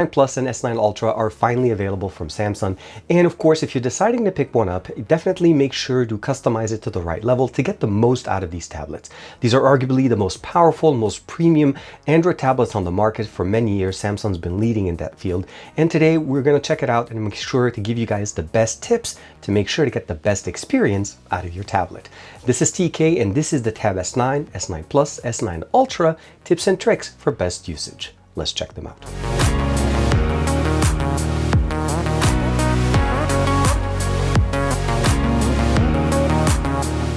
S9 Plus and S9 Ultra are finally available from Samsung, and of course if you're deciding to pick one up, definitely make sure to customize it to the right level to get the most out of these tablets. These are arguably the most powerful, most premium Android tablets on the market. For many years Samsung's been leading in that field, and today we're going to check it out and make sure to give you guys the best tips to make sure to get the best experience out of your tablet. This is TK and this is the Tab S9, S9 Plus, S9 Ultra tips and tricks for best usage. Let's check them out.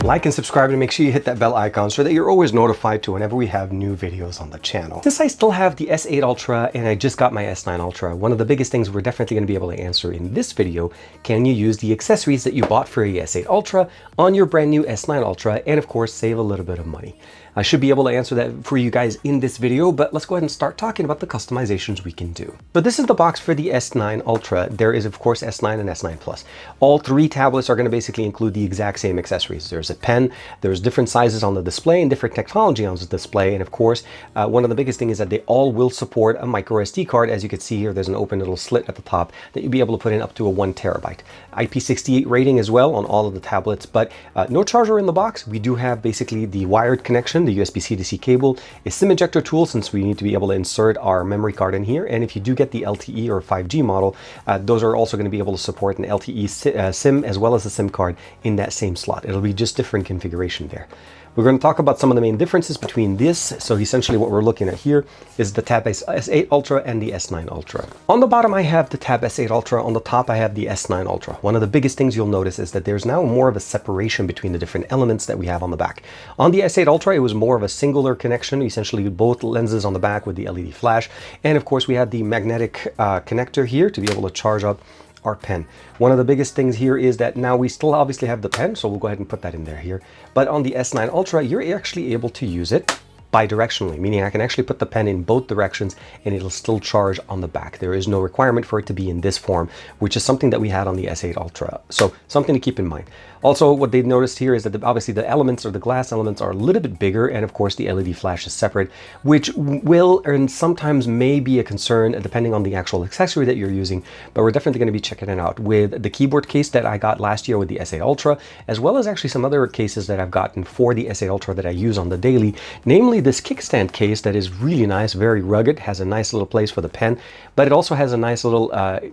Like and subscribe and make sure you hit that bell icon so that you're always notified to whenever we have new videos on the channel. Since I still have the S8 Ultra and I just got my S9 Ultra, one of the biggest things we're definitely going to be able to answer in this video: can you use the accessories that you bought for your S8 Ultra on your brand new S9 Ultra and of course save a little bit of money? I should be able to answer that for you guys in this video, but let's go ahead and start talking about the customizations we can do. So this is the box for the S9 Ultra. There is of course S9 and S9 Plus. All three tablets are going to basically include the exact same accessories. There's a pen, there's different sizes on the display and different technology on the display, and of course one of the biggest things is that they all will support a micro SD card. As you can see here, there's an open little slit at the top that you'll be able to put in up to a 1 terabyte. IP68 rating as well on all of the tablets, but no charger in the box. We do have basically the wired connection, the USB-C to C cable, a SIM ejector tool since we need to be able to insert our memory card in here, and if you do get the LTE or 5G model, those are also going to be able to support an LTE SIM as well as a SIM card in that same slot. It'll be just different configuration there. We're going to talk about some of the main differences between this. So essentially what we're looking at here is the Tab S8 Ultra and the S9 Ultra. On the bottom I have the Tab S8 Ultra, on the top I have the S9 Ultra. One of the biggest things you'll notice is that there's now more of a separation between the different elements that we have on the back. On the S8 Ultra it was more of a singular connection, essentially both lenses on the back with the LED flash, and of course we had the magnetic connector here to be able to charge up our pen. One of the biggest things here is that now we still obviously have the pen, so we'll go ahead and put that in there here. But on the S9 Ultra, you're actually able to use it bidirectionally, meaning I can actually put the pen in both directions and it'll still charge on the back. There is no requirement for it to be in this form, which is something that we had on the S8 Ultra. So something to keep in mind. Also, what they've noticed here is that obviously the elements or the glass elements are a little bit bigger, and of course the LED flash is separate, which will and sometimes may be a concern depending on the actual accessory that you're using, but we're definitely going to be checking it out with the keyboard case that I got last year with the S8 Ultra, as well as actually some other cases that I've gotten for the S8 Ultra that I use on the daily, namely this kickstand case that is really nice, very rugged, has a nice little place for the pen, but it also has a nice little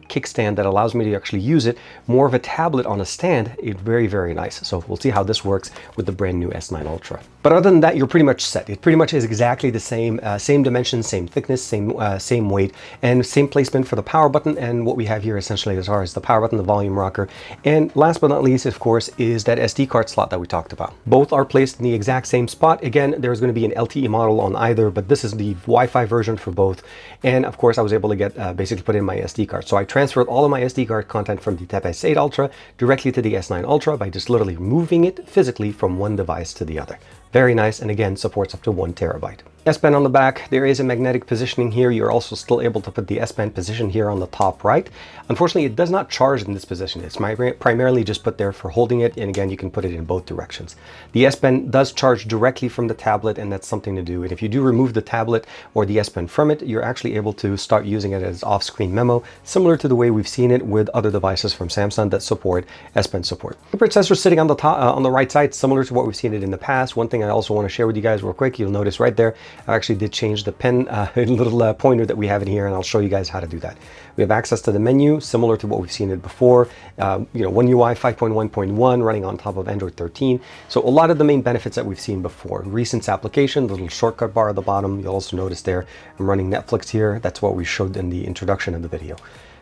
kickstand that allows me to actually use it more of a tablet on a stand. It's very nice. So we'll see how this works with the brand new S9 Ultra. But other than that, you're pretty much set. It pretty much is exactly the same dimensions, same thickness, same weight, and same placement for the power button. And what we have here essentially as far as the power button, the volume rocker, and last but not least, of course, is that SD card slot that we talked about. Both are placed in the exact same spot. Again, there's going to be an LTE model on either, but this is the Wi-Fi version for both. And of course, I was able to get basically put in my SD card. So I transferred all of my SD card content from the Tab S8 Ultra directly to the S9 Ultra by just literally moving it physically from one device to the other. Very nice, and again supports up to 1 terabyte. S Pen on the back, there is a magnetic positioning here. You're also still able to put the S Pen position here on the top right. Unfortunately, it does not charge in this position. It's primarily just put there for holding it, and again, you can put it in both directions. The S Pen does charge directly from the tablet, and that's something to do. And if you do remove the tablet or the S Pen from it, you're actually able to start using it as off-screen memo, similar to the way we've seen it with other devices from Samsung that support S Pen support. The processor sitting on the top, on the right side, similar to what we've seen it in the past. One thing I also want to share with you guys real quick, you'll notice right there, I actually did change the pen little pointer that we have in here, and I'll show you guys how to do that. We have access to the menu, similar to what we've seen it before. One UI 5.1.1 running on top of Android 13. So a lot of the main benefits that we've seen before. Recent application, the little shortcut bar at the bottom. You'll also notice there, I'm running Netflix here. That's what we showed in the introduction of the video.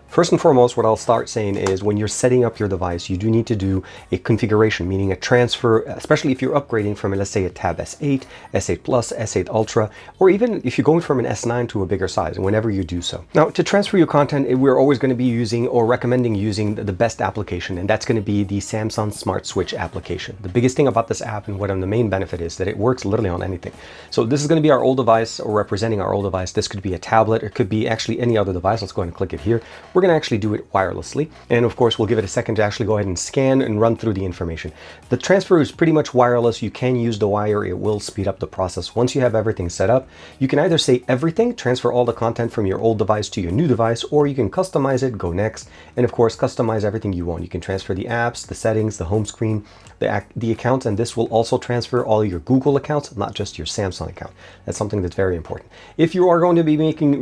First and foremost, what I'll start saying is when you're setting up your device, you do need to do a configuration, meaning a transfer, especially if you're upgrading from, let's say, a Tab S8, S8 Plus, S8 Ultra, or even if you're going from an S9 to a bigger size, and whenever you do so. Now, to transfer your content, we're always going to be using or recommending using the best application, and that's going to be the Samsung Smart Switch application. The biggest thing about this app and what the main benefit is that it works literally on anything. So this is going to be our old device, or representing our old device. This could be a tablet, it could be actually any other device. Let's go ahead and click it here. we're going to actually do it wirelessly. And of course, we'll give it a second to actually go ahead and scan and run through the information. The transfer is pretty much wireless. You can use the wire. It will speed up the process. Once you have everything set up, you can either say everything, transfer all the content from your old device to your new device, or you can customize it, go next, and of course, customize everything you want. You can transfer the apps, the settings, the home screen, the accounts, and this will also transfer all your Google accounts, not just your Samsung account. That's something that's very important. If you are going to be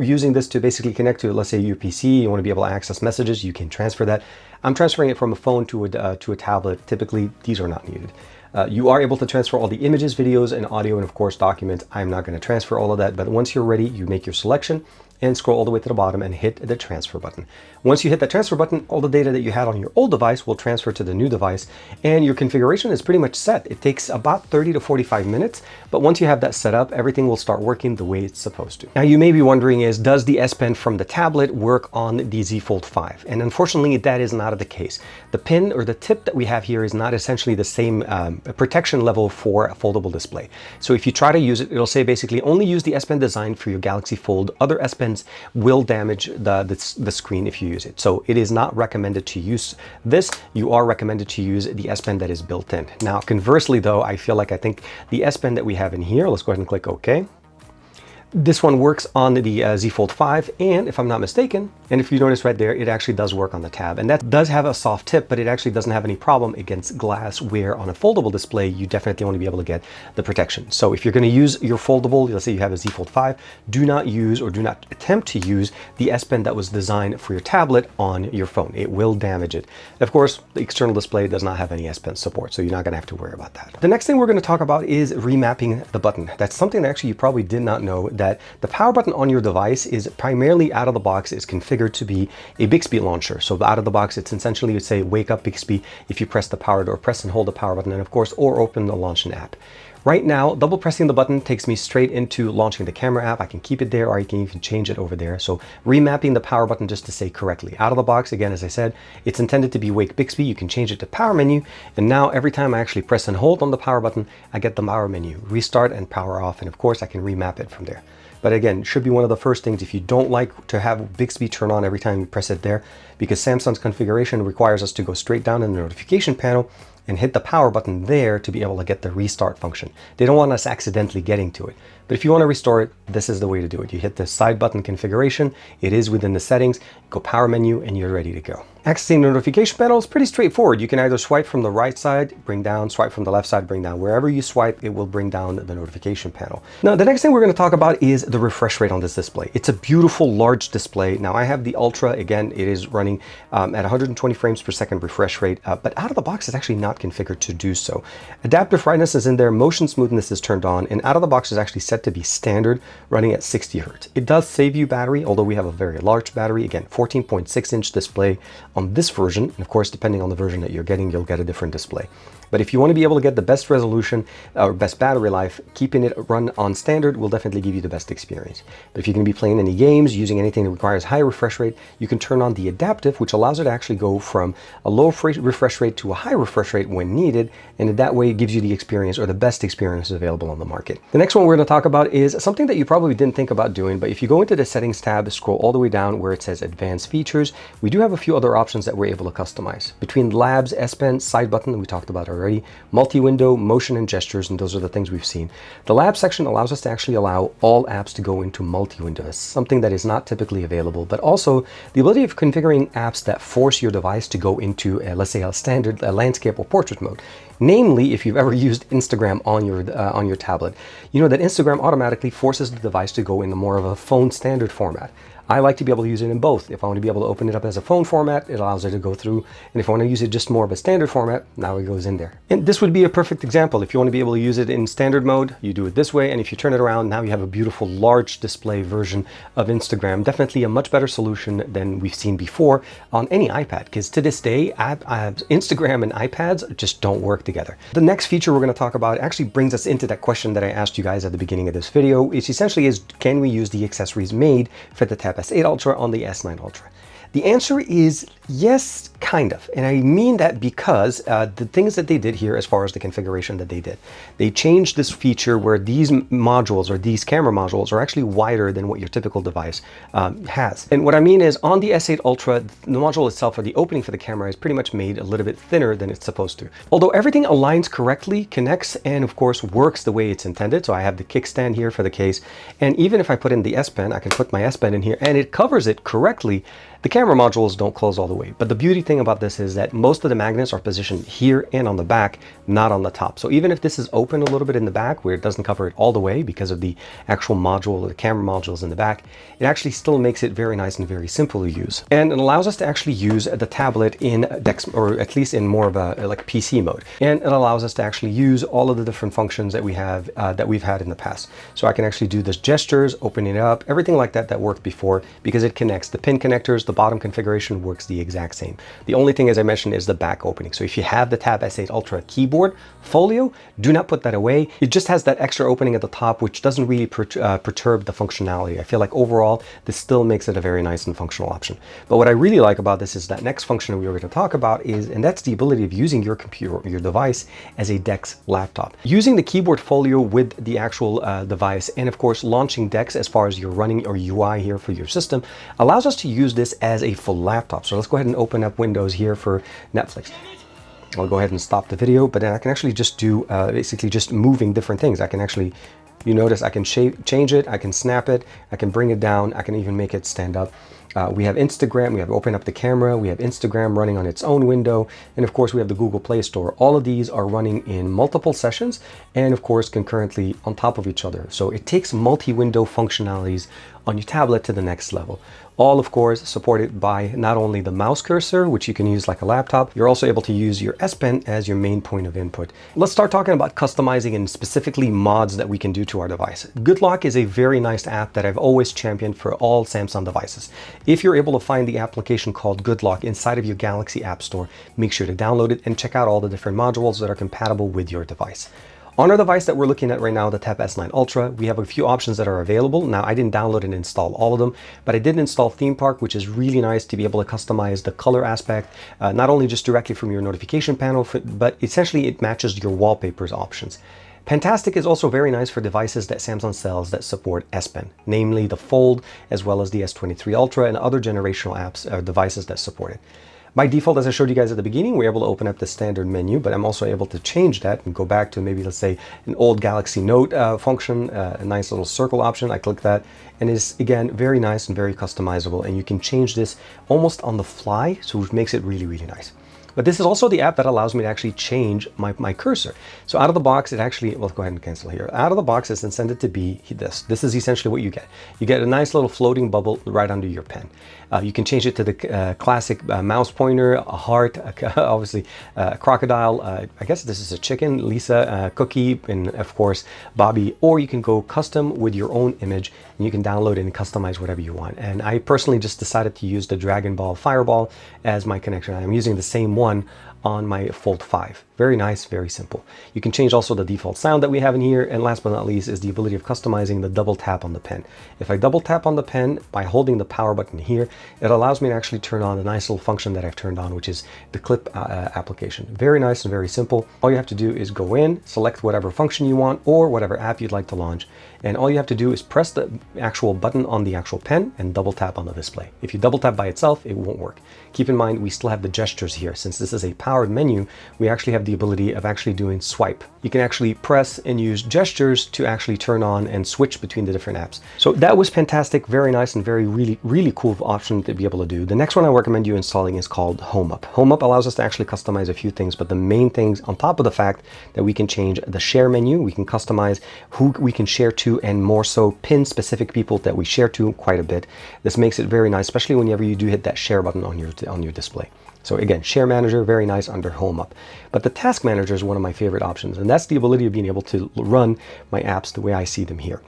using this to basically connect to, let's say, your PC, you want to be able to access messages, you can transfer that. I'm transferring it from a phone to a tablet. Typically, these are not needed. You are able to transfer all the images, videos, and audio, and of course, documents. I'm not going to transfer all of that, but once you're ready, you make your selection and scroll all the way to the bottom and hit the transfer button. Once you hit that transfer button, all the data that you had on your old device will transfer to the new device, and your configuration is pretty much set. It takes about 30 to 45 minutes, but once you have that set up, everything will start working the way it's supposed to. Now, you may be wondering does the S Pen from the tablet work on the Z Fold 5? And unfortunately, that is not the case. The pin or the tip that we have here is not essentially the same protection level for a foldable display. So if you try to use it, it'll say basically only use the S Pen designed for your Galaxy Fold. Other S Pens will damage the screen if you use it. So it is not recommended to use this. You are recommended to use the S Pen that is built in. Now, conversely though, I think the S Pen that we have in here, let's go ahead and click OK. This one works on the Z Fold 5, and if I'm not mistaken, and if you notice right there, it actually does work on the Tab. And that does have a soft tip, but it actually doesn't have any problem against glass, where on a foldable display, you definitely want to be able to get the protection. So if you're going to use your foldable, let's say you have a Z Fold 5, do not use or do not attempt to use the S Pen that was designed for your tablet on your phone. It will damage it. Of course, the external display does not have any S Pen support, so you're not going to have to worry about that. The next thing we're going to talk about is remapping the button. That's something that actually you probably did not know, that the power button on your device is primarily out of the box is configured to be a Bixby launcher. So out of the box, it's essentially, you say, wake up Bixby if you press the power or press and hold the power button, and of course, or open the launch an app. Right now, double pressing the button takes me straight into launching the camera app. I can keep it there, or I can even change it over there. So remapping the power button just to say correctly. Out of the box, again, as I said, it's intended to be Wake Bixby. You can change it to power menu. And now every time I actually press and hold on the power button, I get the power menu, restart and power off. And of course, I can remap it from there. But again, should be one of the first things if you don't like to have Bixby turn on every time you press it there, because Samsung's configuration requires us to go straight down in the notification panel and hit the power button there to be able to get the restart function. They don't want us accidentally getting to it. But if you want to restore it, this is the way to do it. You hit the side button configuration, it is within the settings, go power menu, and you're ready to go. Accessing the notification panel is pretty straightforward. You can either swipe from the right side, bring down, swipe from the left side, bring down. Wherever you swipe, it will bring down the notification panel. Now, the next thing we're going to talk about is the refresh rate on this display. It's a beautiful large display. Now, I have the Ultra. Again, it is running at 120 frames per second refresh rate, but out of the box, it's actually not configured to do so. Adaptive brightness is in there, motion smoothness is turned on, and out of the box is actually set to be standard, running at 60 Hertz. It does save you battery, although we have a very large battery. Again, 14.6-inch display on this version, and of course, depending on the version that you're getting, you'll get a different display. But if you want to be able to get the best resolution or best battery life, keeping it run on standard will definitely give you the best experience. But if you're going to be playing any games, using anything that requires high refresh rate, you can turn on the adaptive, which allows it to actually go from a low refresh rate to a high refresh rate when needed, and that way it gives you the experience or the best experience available on the market. The next one we're going to talk about is something that you probably didn't think about doing, but if you go into the settings tab, scroll all the way down where it says advanced features, we do have a few other options that we're able to customize. Between Labs, S Pen, side button that we talked about already, multi-window, motion and gestures, and those are the things we've seen. The Lab section allows us to actually allow all apps to go into multi-window, something that is not typically available, but also the ability of configuring apps that force your device to go into, let's say, a standard landscape or portrait mode. Namely, if you've ever used Instagram on your tablet, you know that Instagram automatically forces the device to go into more of a phone standard format. I like to be able to use it in both. If I want to be able to open it up as a phone format, it allows it to go through. And if I want to use it just more of a standard format, now it goes in there. And this would be a perfect example. If you want to be able to use it in standard mode, you do it this way. And if you turn it around, now you have a beautiful large display version of Instagram. Definitely a much better solution than we've seen before on any iPad. Because to this day, Instagram and iPads just don't work together. The next feature we're going to talk about actually brings us into that question that I asked you guys at the beginning of this video. It essentially is, can we use the accessories made for the Tab S8 Ultra on the S9 Ultra? The answer is yes, kind of. And I mean that because the things that they did here as far as the configuration that they did, they changed this feature where these modules or these camera modules are actually wider than what your typical device has. And what I mean is on the S8 Ultra, the module itself or the opening for the camera is pretty much made a little bit thinner than it's supposed to. Although everything aligns correctly, connects, and of course works the way it's intended. So I have the kickstand here for the case. And even if I put in the S Pen, I can put my S Pen in here and it covers it correctly. The camera modules don't close all the way, but the beauty thing about this is that most of the magnets are positioned here and on the back, not on the top. So even if this is open a little bit in the back where it doesn't cover it all the way because of the actual module or the camera modules in the back, it actually still makes it very nice and very simple to use. And it allows us to actually use the tablet in DeX, or at least in more of a like PC mode. And it allows us to actually use all of the different functions that we have, that we've had in the past. So I can actually do this gestures, opening it up, everything like that worked before because it connects. The pin connectors, the bottom configuration works the exact same. The only thing, as I mentioned, is the back opening. So if you have the Tab S8 Ultra keyboard folio, do not put that away. It just has that extra opening at the top, which doesn't really perturb the functionality. I feel like overall, this still makes it a very nice and functional option. But what I really like about this is that next function we were going to talk about is, and that's the ability of using your computer or your device as a DeX laptop. Using the keyboard folio with the actual device, and of course launching DeX as far as your running or UI here for your system, allows us to use this as a full laptop. So let's go ahead and open up Windows here for Netflix. I'll go ahead and stop the video, but then I can actually just do basically just moving different things. I can actually, you notice I can change it, I can snap it, I can bring it down, I can even make it stand up. We have Instagram, we have open up the camera, we have Instagram running on its own window, and of course we have the Google Play Store. All of these are running in multiple sessions and of course concurrently on top of each other. So it takes multi-window functionalities on your tablet to the next level. All of course supported by not only the mouse cursor, which you can use like a laptop, you're also able to use your S Pen as your main point of input. Let's start talking about customizing and specifically mods that we can do to our device. GoodLock is a very nice app that I've always championed for all Samsung devices. If you're able to find the application called GoodLock inside of your Galaxy App Store, make sure to download it and check out all the different modules that are compatible with your device. On our device that we're looking at right now, the Tab S9 Ultra, we have a few options that are available. Now, I didn't download and install all of them, but I did install Theme Park, which is really nice to be able to customize the color aspect, not only just directly from your notification panel, but essentially it matches your wallpapers options. Pantastic is also very nice for devices that Samsung sells that support S Pen, namely the Fold, as well as the S23 Ultra and other generational apps or devices that support it. By default, as I showed you guys at the beginning, we're able to open up the standard menu, but I'm also able to change that and go back to maybe, let's say, an old Galaxy Note function, a nice little circle option. I click that, and it's, again, very nice and very customizable, and you can change this almost on the fly, so it makes it really, really nice. But this is also the app that allows me to actually change my cursor. So out of the box, it actually, well, go ahead and cancel here. Out of the box, it's intended to be this. This is essentially what you get. You get a nice little floating bubble right under your pen. You can change it to the classic mouse pointer, a heart, obviously a crocodile. I guess this is a chicken, Lisa, Cookie, and of course, Bobby. Or you can go custom with your own image and you can download and customize whatever you want. And I personally just decided to use the Dragon Ball Fireball as my connection. I'm using the same one on my Fold 5. Very nice, very simple. You can change also the default sound that we have in here, and last but not least is the ability of customizing the double tap on the pen. If I double tap on the pen by holding the power button here, it allows me to actually turn on the nice little function that I've turned on, which is the clip application. Very nice and very simple. All you have to do is go in, select whatever function you want or whatever app you'd like to launch, and all you have to do is press the actual button on the actual pen and double tap on the display. If you double tap by itself, it won't work. Keep in mind, we still have the gestures here. Since this is a powered menu, we actually have the ability of actually doing swipe. You can actually press and use gestures to actually turn on and switch between the different apps. So that was fantastic, very nice, and very really cool option to be able to do. The next one I recommend you installing is called HomeUp. HomeUp allows us to actually customize a few things, but the main things, on top of the fact that we can change the share menu, we can customize who we can share to, and more so pin specific people that we share to quite a bit. This makes it very nice, especially whenever you do hit that share button on your display. So again, Share Manager, very nice under HomeUp. But the Task Manager is one of my favorite options, and that's the ability of being able to run my apps the way I see them here.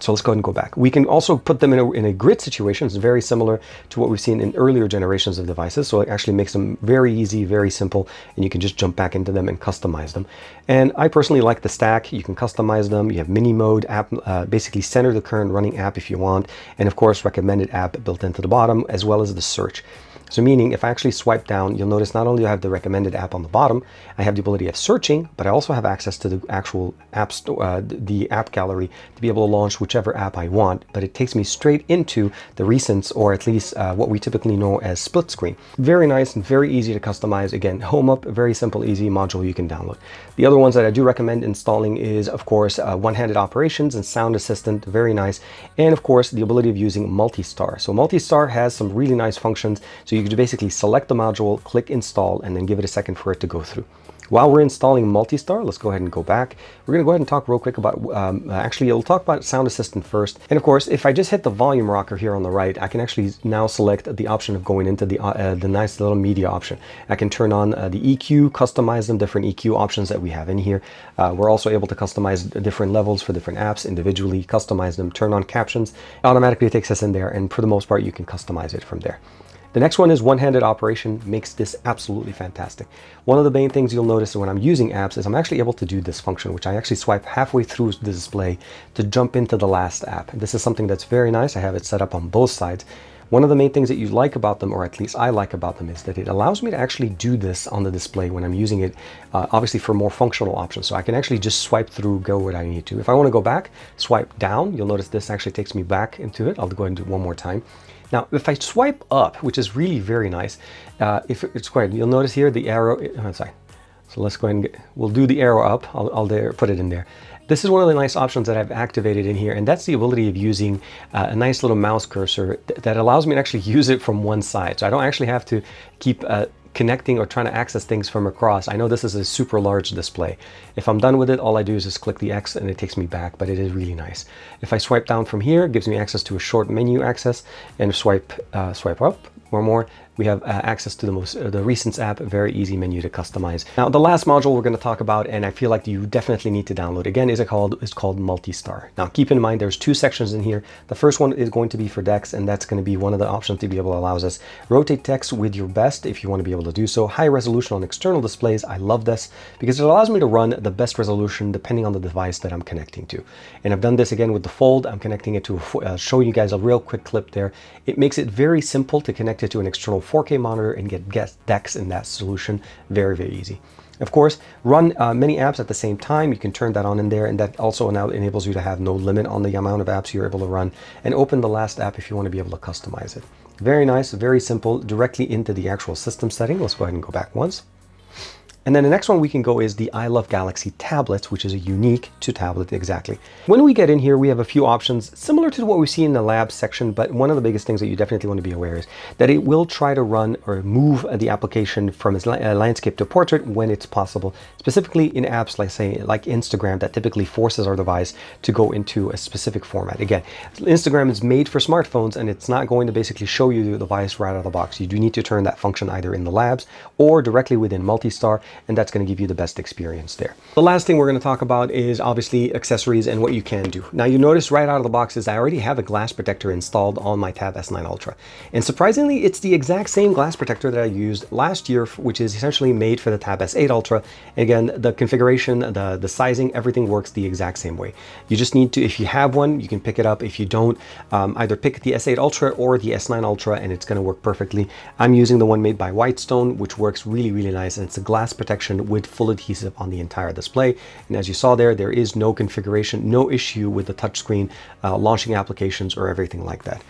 So let's go ahead and go back. We can also put them in a grid situation. It's very similar to what we've seen in earlier generations of devices. So it actually makes them very easy, very simple, and you can just jump back into them and customize them. And I personally like the stack. You can customize them. You have mini mode, app, basically center the current running app if you want. And of course, recommended app built into the bottom, as well as the search. So meaning if I actually swipe down, you'll notice not only do I have the recommended app on the bottom, I have the ability of searching, but I also have access to the actual app store, the app gallery, to be able to launch whichever app I want. But it takes me straight into the recents, or at least what we typically know as split screen. Very nice and very easy to customize. Again, home up, very simple, easy module you can download. The other ones that I do recommend installing is, of course, one-handed operations and sound assistant, very nice. And of course, the ability of using multi-star. So multi-star has some really nice functions. So you could basically select the module, click install, and then give it a second for it to go through. While we're installing multi-star, let's go ahead and go back. We're going to go ahead and talk real quick about, actually, we'll talk about Sound Assistant first. And of course, if I just hit the volume rocker here on the right, I can actually now select the option of going into the nice little media option. I can turn on the EQ, customize them, different EQ options that we have in here. We're also able to customize different levels for different apps individually, customize them, turn on captions. Automatically takes us in there, and for the most part, you can customize it from there. The next one is one-handed operation, makes this absolutely fantastic. One of the main things you'll notice when I'm using apps is I'm actually able to do this function, which I actually swipe halfway through the display to jump into the last app. And this is something that's very nice. I have it set up on both sides. One of the main things that you like about them, or at least I like about them, is that it allows me to actually do this on the display when I'm using it, obviously for more functional options. So I can actually just swipe through, go where I need to. If I want to go back, swipe down, you'll notice this actually takes me back into it. I'll go ahead and do it one more time. Now, if I swipe up, which is really very nice, if it's quite, you'll notice here the arrow, sorry. So let's go ahead and we'll do the arrow up. I'll put it in there. This is one of the nice options that I've activated in here, and that's the ability of using a nice little mouse cursor that allows me to actually use it from one side. So I don't actually have to keep connecting or trying to access things from across. I know this is a super large display. If I'm done with it, all I do is just click the X and it takes me back, but it is really nice. If I swipe down from here, it gives me access to a short menu access, and swipe up or more, we have access to the Recents app, a very easy menu to customize. Now, the last module we're going to talk about, and I feel like you definitely need to download again, is called Multi-Star. Now, keep in mind there's two sections in here. The first one is going to be for DeX, and that's going to be one of the options to be able to allow us rotate text with your best if you want to be able to do so. High resolution on external displays. I love this because it allows me to run the best resolution depending on the device that I'm connecting to. And I've done this again with the Fold. I'm connecting it to show you guys a real quick clip there. It makes it very simple to connect it to an external 4K monitor and get DeX in that solution. Very, very easy. Of course, run many apps at the same time. You can turn that on in there, and that also now enables you to have no limit on the amount of apps you're able to run, and open the last app if you want to be able to customize it. Very nice, very simple, directly into the actual system setting. Let's go ahead and go back once. And then the next one we can go is the I Love Galaxy tablets, which is a unique to tablet exactly. When we get in here, we have a few options similar to what we see in the lab section, but one of the biggest things that you definitely want to be aware is that it will try to run or move the application from its landscape to portrait when it's possible, specifically in apps like Instagram that typically forces our device to go into a specific format. Again, Instagram is made for smartphones, and it's not going to basically show you the device right out of the box. You do need to turn that function either in the labs or directly within Multi-Star, and that's going to give you the best experience there. The last thing we're going to talk about is obviously accessories and what you can do. Now, you notice right out of the box is I already have a glass protector installed on my Tab S9 Ultra. And surprisingly, it's the exact same glass protector that I used last year, which is essentially made for the Tab S8 Ultra. And again, the configuration, the sizing, everything works the exact same way. You just need to, if you have one, you can pick it up. If you don't, either pick the S8 Ultra or the S9 Ultra, and it's going to work perfectly. I'm using the one made by Whitestone, which works really, really nice. And it's a glass protection with full adhesive on the entire display. And as you saw there is no configuration, no issue with the touchscreen launching applications or everything like that.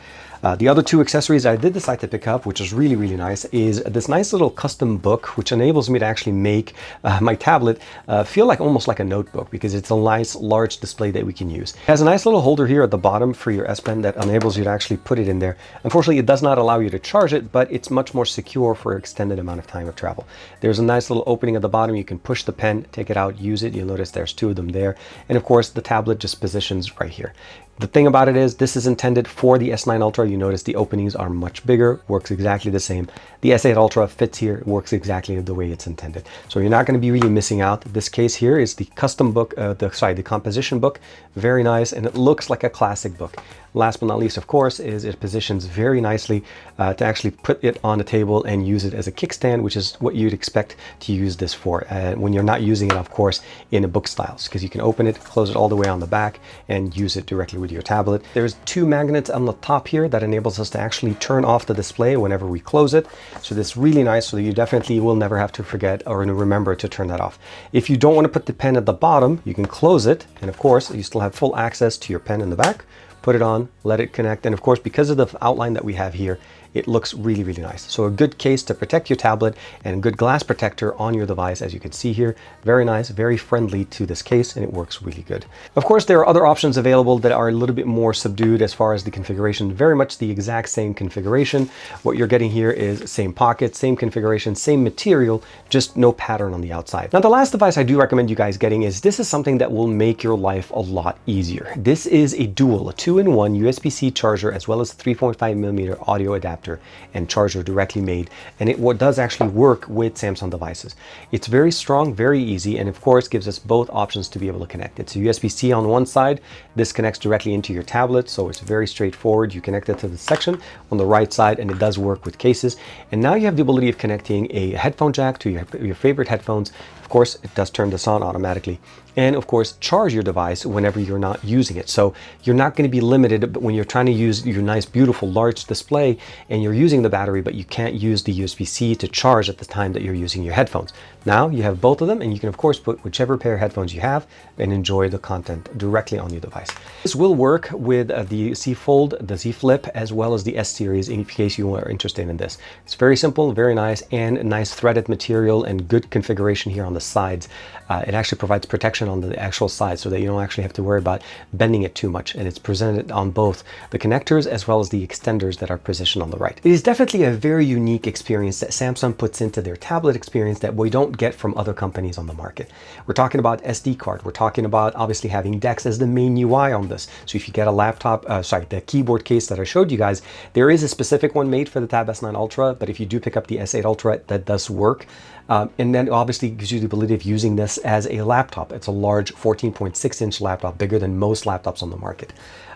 The other two accessories I did decide to pick up, which is really, really nice, is this nice little custom book, which enables me to actually make my tablet feel like almost like a notebook, because it's a nice large display that we can use. It has a nice little holder here at the bottom for your S Pen that enables you to actually put it in there. Unfortunately, it does not allow you to charge it, but it's much more secure for an extended amount of time of travel. There's a nice little opening at the bottom. You can push the pen, take it out, use it. You'll notice there's two of them there. And of course, the tablet just positions right here. The thing about it is this is intended for the S9 Ultra. You notice the openings are much bigger, works exactly the same. The S8 Ultra fits here, works exactly the way it's intended. So you're not going to be really missing out. This case here is the custom book, the composition book. Very nice, and it looks like a classic book. Last but not least, of course, is it positions very nicely to actually put it on the table and use it as a kickstand, which is what you'd expect to use this for when you're not using it, of course, in a book styles, because you can open it, close it all the way on the back, and use it directly with your tablet. There's 2 magnets on the top here that enables us to actually turn off the display whenever we close it. So this is really nice, so that you definitely will never have to forget or remember to turn that off. If you don't want to put the pen at the bottom, you can close it, and of course, you still have full access to your pen in the back. Put it on, let it connect, and of course, because of the outline that we have here, it looks really, really nice. So a good case to protect your tablet and a good glass protector on your device, as you can see here. Very nice, very friendly to this case, and it works really good. Of course, there are other options available that are a little bit more subdued as far as the configuration. Very much the exact same configuration. What you're getting here is same pocket, same configuration, same material, just no pattern on the outside. Now, the last device I do recommend you guys getting is this is something that will make your life a lot easier. This is a dual, a 2-in-1 USB-C charger, as well as 3.5mm audio adapter and charger directly made, and it does actually work with Samsung devices. It's very strong, very easy, and of course gives us both options to be able to connect. It's a USB-C on one side. This connects directly into your tablet, so it's very straightforward. You connect it to the section on the right side, and it does work with cases. And now you have the ability of connecting a headphone jack to your favorite headphones. Of course, it does turn this on automatically. And of course, charge your device whenever you're not using it. So you're not going to be limited, but when you're trying to use your nice, beautiful, large display and you're using the battery, but you can't use the USB-C to charge at the time that you're using your headphones. Now you have both of them, and you can of course put whichever pair of headphones you have and enjoy the content directly on your device. This will work with the Z Fold, the Z Flip, as well as the S series in case you are interested in this. It's very simple, very nice, and nice threaded material and good configuration here on the sides. It actually provides protection on the actual side so that you don't actually have to worry about bending it too much, and it's presented on both the connectors as well as the extenders that are positioned on the right. It is definitely a very unique experience that Samsung puts into their tablet experience that we don't get from other companies on the market. We're talking about SD card. We're talking about obviously having DeX as the main UI on this. So if you get a laptop, the keyboard case that I showed you guys, there is a specific one made for the Tab S9 Ultra, but if you do pick up the S8 Ultra, that does work. And then obviously gives you the ability of using this as a laptop. It's a large 14.6-inch laptop, bigger than most laptops on the market.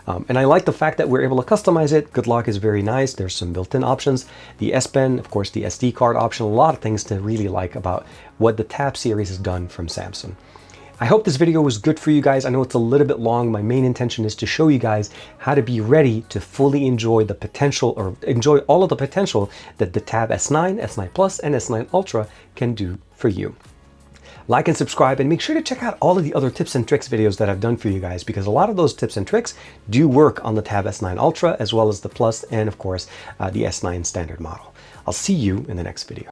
And I like the fact that we're able to customize it. Good Lock is very nice. There's some built-in options. The S Pen, of course, the SD card option, a lot of things to really like about what the Tab series has done from Samsung. I hope this video was good for you guys. I know it's a little bit long. My main intention is to show you guys how to be ready to fully enjoy the potential, or enjoy all of the potential that the Tab S9, S9 Plus, and S9 Ultra can do for you. Like and subscribe, and make sure to check out all of the other tips and tricks videos that I've done for you guys, because a lot of those tips and tricks do work on the Tab S9 Ultra, as well as the Plus, and of course, the S9 standard model. I'll see you in the next video.